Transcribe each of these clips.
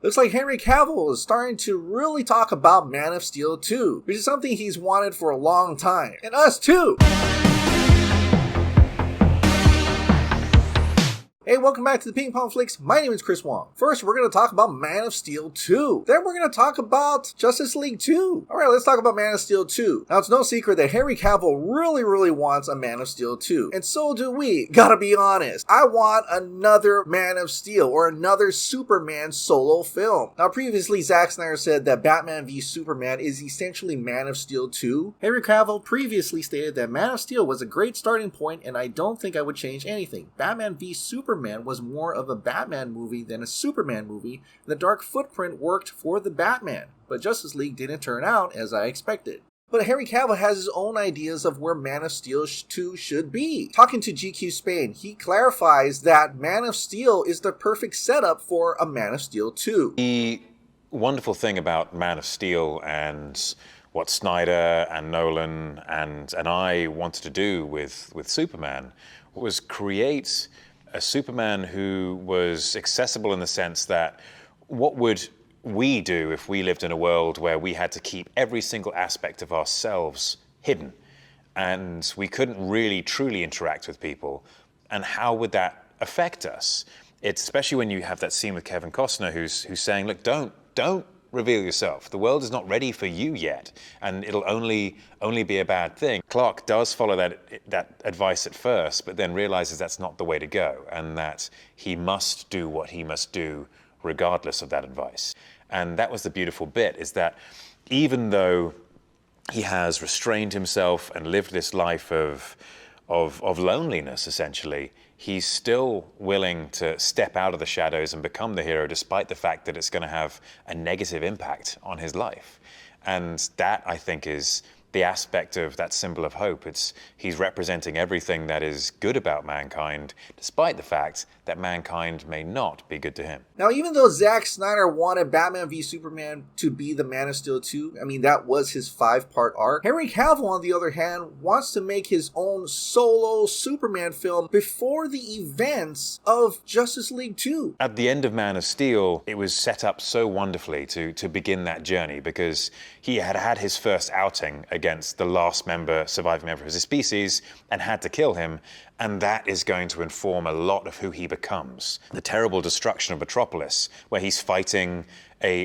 Looks like Henry Cavill is starting to really talk about Man of Steel 2, which is something he's wanted for a long time. And us too! Hey, welcome back to the Ping Pong Flix. My name is Chris Wong. First, we're going to talk about Man of Steel 2. Then we're going to talk about Justice League 2. Alright, let's talk about Man of Steel 2. Now, it's no secret that Henry Cavill really wants a Man of Steel 2. And so do we. Gotta be honest. I want another Man of Steel or another Superman solo film. Now, previously, Zack Snyder said that Batman v Superman is essentially Man of Steel 2. Henry Cavill previously stated that Man of Steel was a great starting point and I don't think I would change anything. Batman v Superman was more of a Batman movie than a Superman movie. The dark footprint worked for the Batman, but Justice League didn't turn out as I expected. But Henry Cavill has his own ideas of where Man of Steel 2 should be. Talking to GQ Spain, he clarifies that Man of Steel is the perfect setup for a Man of Steel 2. The wonderful thing about Man of Steel and what Snyder and Nolan and I wanted to do with Superman was create a Superman who was accessible in the sense that what would we do if we lived in a world where we had to keep every single aspect of ourselves hidden and we couldn't really truly interact with people, and how would that affect us? It's especially when you have that scene with Kevin Costner who's saying, look, don't reveal yourself. The world is not ready for you yet, and it'll only be a bad thing. Clark does follow that advice at first, but then realizes that's not the way to go, and that he must do what he must do regardless of that advice. And that was the beautiful bit, is that even though he has restrained himself and lived this life of loneliness, essentially, he's still willing to step out of the shadows and become the hero, despite the fact that it's going to have a negative impact on his life. And that, I think, is the aspect of that symbol of hope. He's representing everything that is good about mankind, despite the fact that mankind may not be good to him. Now, even though Zack Snyder wanted Batman v Superman to be the Man of Steel 2, I mean, that was his 5-part arc, Henry Cavill, on the other hand, wants to make his own solo Superman film before the events of Justice League 2. At the end of Man of Steel, it was set up so wonderfully to begin that journey, because he had his first outing against the last surviving member of his species and had to kill him. And that is going to inform a lot of who he becomes. The terrible destruction of Metropolis, where he's fighting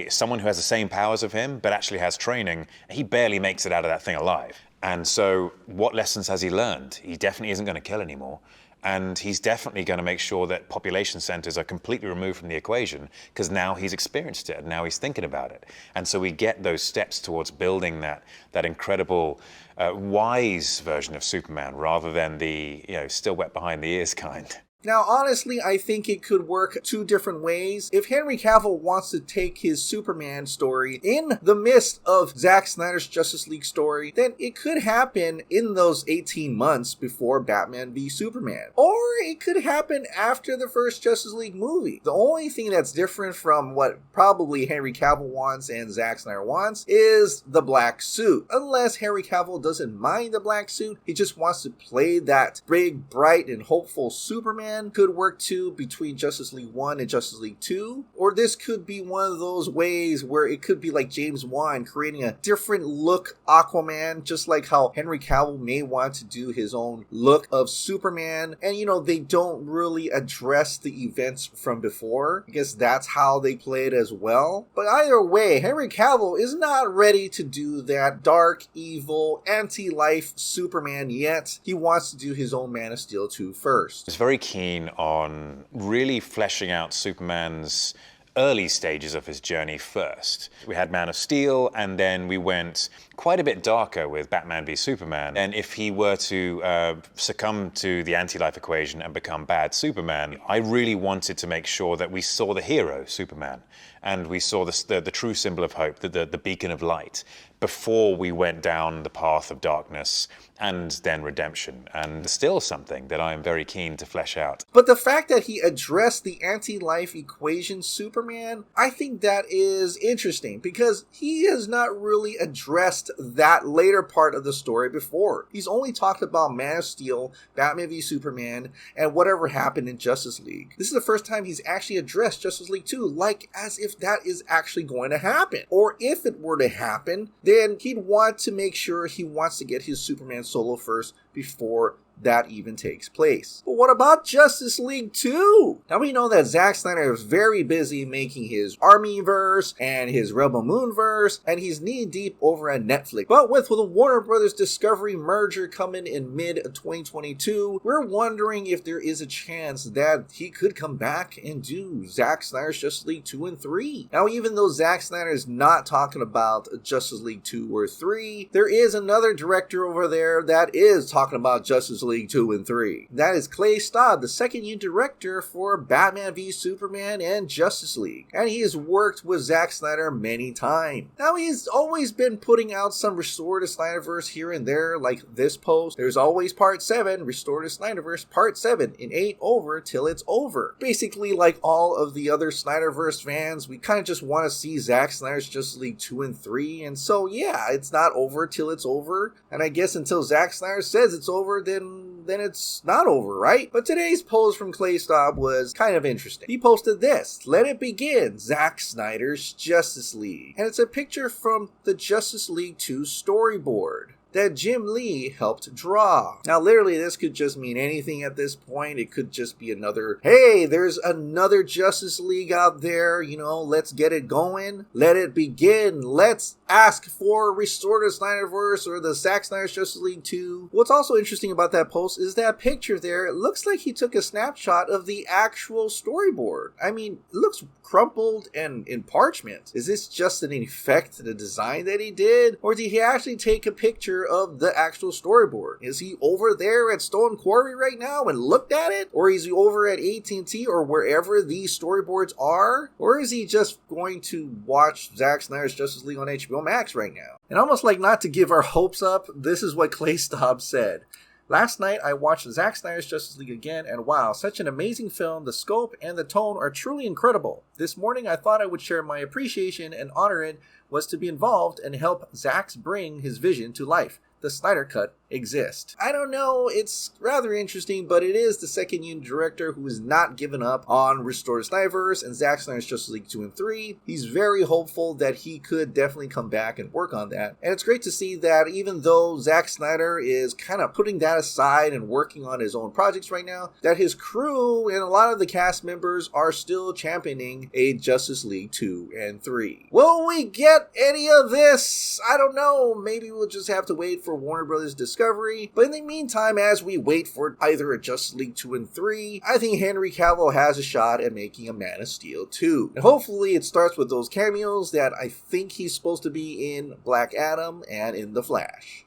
someone who has the same powers of him, but actually has training. He barely makes it out of that thing alive. And so what lessons has he learned? He definitely isn't going to kill anymore. And he's definitely going to make sure that population centers are completely removed from the equation, because now he's experienced it and now he's thinking about it. And so we get those steps towards building that incredible, wise version of Superman, rather than the still wet behind the ears kind. Now, honestly, I think it could work two different ways. If Henry Cavill wants to take his Superman story in the midst of Zack Snyder's Justice League story, then it could happen in those 18 months before Batman v Superman. Or it could happen after the first Justice League movie. The only thing that's different from what probably Henry Cavill wants and Zack Snyder wants is the black suit. Unless Henry Cavill doesn't mind the black suit, he just wants to play that big, bright, and hopeful Superman. Could work too between Justice League 1 and Justice League 2. Or this could be one of those ways where it could be like James Wan creating a different look Aquaman, just like how Henry Cavill may want to do his own look of Superman. And they don't really address the events from before. I guess that's how they play it as well. But either way, Henry Cavill is not ready to do that dark, evil, anti-life Superman yet. He wants to do his own Man of Steel 2 first. It's very keen on really fleshing out Superman's early stages of his journey first. We had Man of Steel, and then we went quite a bit darker with Batman v Superman. And if he were to succumb to the anti-life equation and become bad Superman, I really wanted to make sure that we saw the hero, Superman, and we saw the true symbol of hope, the beacon of light. before we went down the path of darkness and then redemption, and still something that I am very keen to flesh out. But the fact that he addressed the anti-life equation Superman, I think that is interesting because he has not really addressed that later part of the story before. He's only talked about Man of Steel, Batman v Superman, and whatever happened in Justice League. This is the first time he's actually addressed Justice League 2, like as if that is actually going to happen. Or if it were to happen, then he'd want to make sure he wants to get his Superman solo first before that even takes place. But what about Justice League 2? Now we know that Zack Snyder is very busy making his Armyverse and his Rebel Moonverse, and he's knee-deep over at Netflix. But with the Warner Brothers Discovery merger coming in mid-2022, we're wondering if there is a chance that he could come back and do Zack Snyder's Justice League 2 and 3. Now even though Zack Snyder is not talking about Justice League 2 or 3, there is another director over there that is talking about Justice League 2 and 3. That is Clay Staub, the second unit director for Batman v Superman and Justice League. And he has worked with Zack Snyder many times. Now he's always been putting out some Restore the Snyderverse here and there, like this post. There's always part 7, Restore the Snyderverse part 7, in 8 over till it's over. Basically, like all of the other Snyderverse fans, we kind of just want to see Zack Snyder's Justice League 2 and 3. And so yeah, it's not over till it's over. And I guess until Zack Snyder says it's over, then it's not over, right? But today's post from Clay Staub was kind of interesting. He posted this: "Let it begin, Zack Snyder's Justice League." And it's a picture from the Justice League 2 storyboard that Jim Lee helped draw. Now literally this could just mean anything at this point. It could just be another, hey, there's another Justice League out there, you know, let's get it going. Let it begin. Let's ask for Restore the Snyderverse or the Zack Snyder's Justice League 2. What's also interesting about that post is that picture there. It looks like he took a snapshot of the actual storyboard. I mean, it looks crumpled and in parchment. Is this just an effect to the design that he did? Or did he actually take a picture of the actual storyboard? Is he over there at Stone Quarry right now and looked at it? Or is he over at AT&T or wherever these storyboards are? Or is he just going to watch Zack Snyder's Justice League on HBO Max right now? And almost like not to give our hopes up, this is what Clay Staub said. "Last night I watched Zack Snyder's Justice League again, and wow, such an amazing film. The scope and the tone are truly incredible. This morning I thought I would share my appreciation and honor it was to be involved and help Zack bring his vision to life. The Snyder Cut exist." I don't know, it's rather interesting, but it is the second unit director who has not given up on Restore the Snyderverse and Zack Snyder's Justice League 2 and 3. He's very hopeful that he could definitely come back and work on that. And it's great to see that even though Zack Snyder is kind of putting that aside and working on his own projects right now, that his crew and a lot of the cast members are still championing a Justice League 2 and 3. Will we get any of this? I don't know. Maybe we'll just have to wait for Warner Brothers Discovery. But in the meantime, as we wait for either a Justice League 2 and 3, I think Henry Cavill has a shot at making a Man of Steel 2. And hopefully it starts with those cameos that I think he's supposed to be in Black Adam and in The Flash.